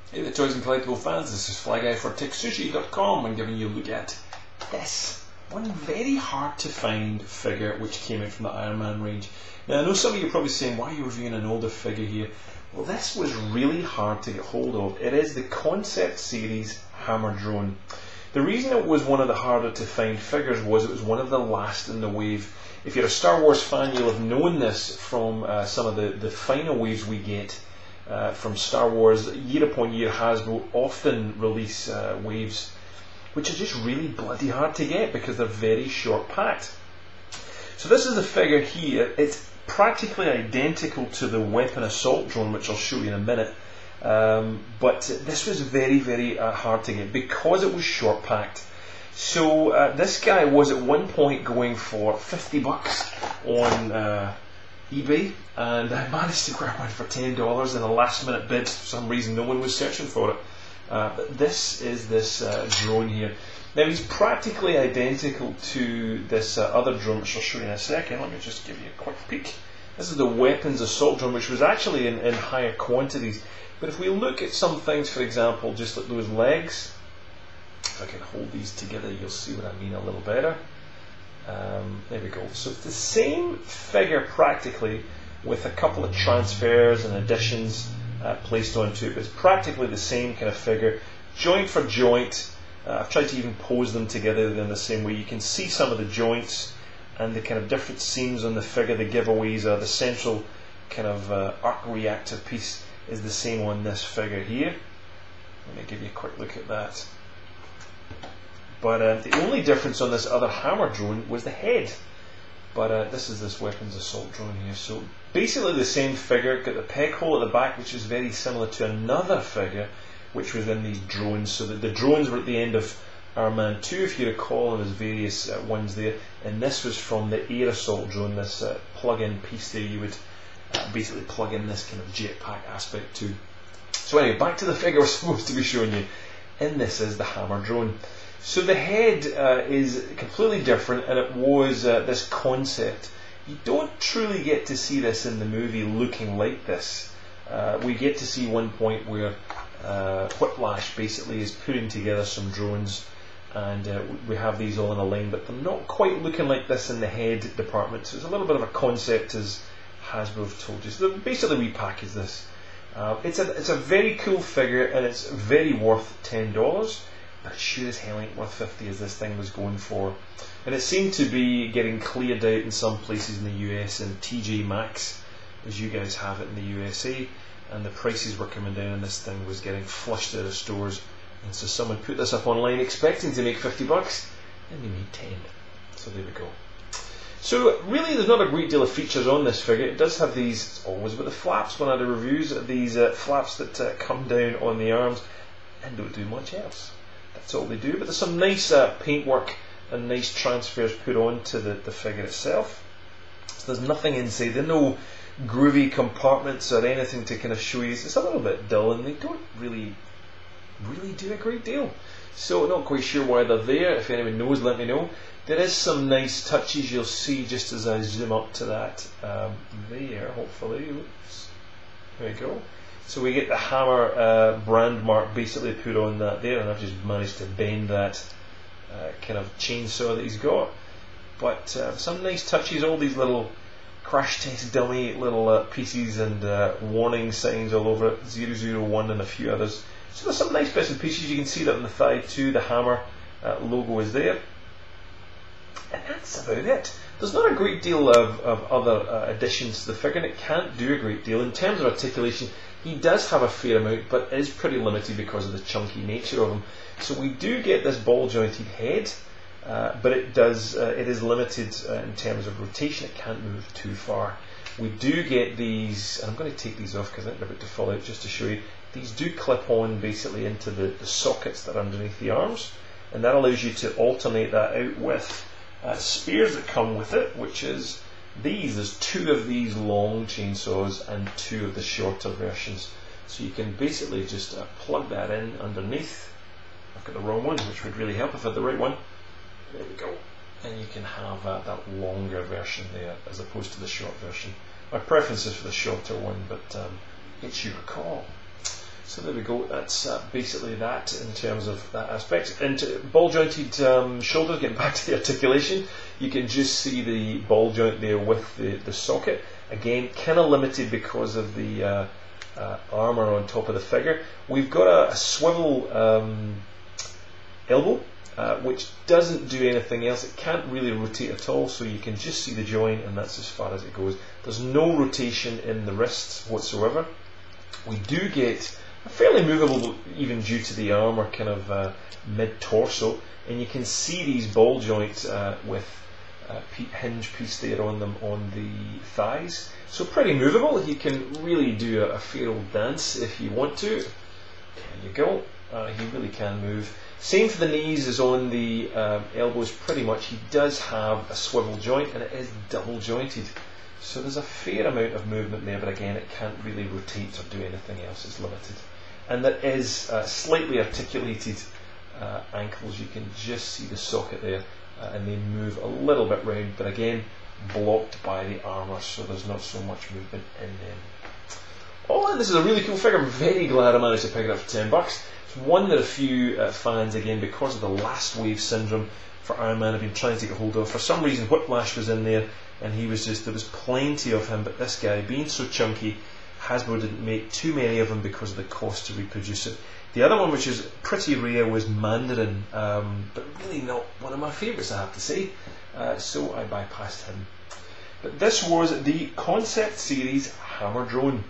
Hey there toys and collectible fans, this is Fly Guy for TekSushi.com. I'm giving you a look at this one very hard to find figure which came out from the Iron Man range. Now I know some of you are probably saying, why are you reviewing an older figure here? Well, this was really hard to get hold of. It is the Concept Series Hammer Drone. The reason it was one of the harder to find figures was it was one of the last in the wave. If you're a Star Wars fan, you'll have known this from some of the final waves we get from Star Wars. Year upon year, Hasbro often release waves which are just really bloody hard to get because they're very short packed. So this is the figure here. It's practically identical to the Weapon Assault Drone, which I'll show you in a minute. But this was very, very hard to get because it was short packed. So this guy was at one point going for $50 on eBay, and I managed to grab one for $10 in a last minute bid. For some reason no one was searching for it. But this is this drone here. Now he's practically identical to this other drone, which I'll show you in a second. Let me just give you a quick peek. This is the Weapons Assault Drone, which was actually in higher quantities. But if we look at some things, for example, just like those legs, if I can hold these together, you'll see what I mean a little better. There we go. So it's the same figure practically, with a couple of transfers and additions placed onto it. But it's practically the same kind of figure, joint for joint. I've tried to even pose them together in the same way. You can see some of the joints and the kind of different seams on the figure. The giveaways are the central kind of arc reactor piece is the same on this figure here. Let me give you a quick look at that. But the only difference on this other hammer drone was the head. But this is this Weapons Assault Drone here. So basically the same figure, got the peg hole at the back, which is very similar to another figure which was in these drones. So that the drones were at the end of Iron Man 2, if you recall, and there's various ones there. And this was from the Air Assault Drone, this plug-in piece there. You would basically plug in this kind of jetpack aspect too. So anyway, back to the figure we're supposed to be showing you. And this is the hammer drone. So the head is completely different, and it was this concept. You don't truly get to see this in the movie looking like this. We get to see one point where Whiplash basically is putting together some drones, and we have these all in a line, but they're not quite looking like this in the head department. So it's a little bit of a concept, as Hasbro have told you. So basically we package this. It's a very cool figure, and it's very worth $10. But it sure as hell ain't worth 50 as this thing was going for. And it seemed to be getting cleared out in some places in the US, and TJ Maxx, as you guys have it in the USA, and the prices were coming down, and this thing was getting flushed out of stores. And so someone put this up online expecting to make $50, and they made 10. So there we go. So really there's not a great deal of features on this figure. It does have these, it's always about the flaps when I do reviews, these flaps that come down on the arms and don't do much else. That's all they do, but there's some nice paintwork and nice transfers put onto the figure itself. So there's nothing inside, there are no groovy compartments or anything to kind of show you. It's a little bit dull, and they don't really do a great deal. So not quite sure why they're there. If anyone knows, let me know. There is some nice touches you'll see just as I zoom up to that there, hopefully. Oops. There we go. So we get the hammer brand mark basically put on that there, and I've just managed to bend that kind of chainsaw that he's got. But some nice touches, all these little crash test dummy little pieces and warning signs all over it, 001 and a few others. So there's some nice bits and pieces. You can see that on the thigh too, the hammer logo is there. And that's about it. There's not a great deal of other additions to the figure, and it can't do a great deal. In terms of articulation, he does have a fair amount, but is pretty limited because of the chunky nature of him. So we do get this ball jointed head, but it is limited in terms of rotation. It can't move too far. We do get these, and I'm going to take these off because I think they're about to fall out just to show you. These do clip on basically into the sockets that are underneath the arms, and that allows you to alternate that out with spears that come with it, which is these. There's two of these long chainsaws and two of the shorter versions. So you can basically just plug that in underneath. I've got the wrong one, which would really help if I had the right one. There we go. And you can have that longer version there as opposed to the short version. My preference is for the shorter one, but it's your call. So there we go, that's basically that in terms of that aspect. And ball jointed shoulders, getting back to the articulation, you can just see the ball joint there with the socket. Again, kind of limited because of the armour on top of the figure. We've got a swivel elbow, which doesn't do anything else. It can't really rotate at all, so you can just see the joint and that's as far as it goes. There's no rotation in the wrists whatsoever. We do get a fairly movable, even due to the armour, kind of mid-torso, and you can see these ball joints with hinge piece there on them on the thighs. So pretty movable. You can really do a fair old dance if you want to. There you go. He really can move. Same for the knees as on the elbows pretty much. He does have a swivel joint and it is double jointed. So there's a fair amount of movement there, but again it can't really rotate or do anything else, it's limited. And there is slightly articulated ankles. You can just see the socket there and they move a little bit round, but again blocked by the armour, so there's not so much movement in them. Oh, and this is a really cool figure. I'm very glad I managed to pick it up for $10. It's one that a few fans, again because of the last wave syndrome for Iron Man, have been trying to get hold of. For some reason Whiplash was in there and he was just, there was plenty of him, but this guy being so chunky, Hasbro didn't make too many of them because of the cost to reproduce it. The other one, which is pretty rare, was Mandarin, but really not one of my favourites, I have to say, so I bypassed him. But this was the Concept Series Hammer Drone.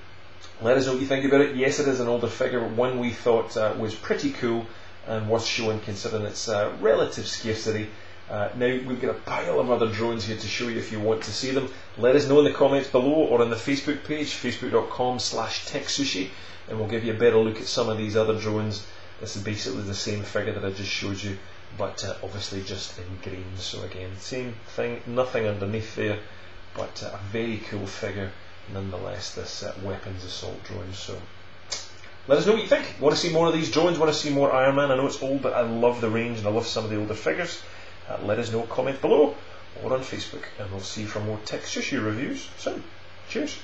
Let us know what you think about it. Yes, it is an older figure, but one we thought was pretty cool and worth showing considering its relative scarcity. Now we've got a pile of other drones here to show you if you want to see them. Let us know in the comments below or on the Facebook page, facebook.com/TekSushi, and we'll give you a better look at some of these other drones. This is basically the same figure that I just showed you, but obviously just in green. So again, same thing, nothing underneath there, but a very cool figure nonetheless, this weapons assault drone. So let us know what you think. Want to see more of these drones? Want to see more Iron Man? I know it's old, but I love the range and I love some of the older figures. Let us know, comment below or on Facebook, and we'll see you for more TekSushi reviews soon. Cheers.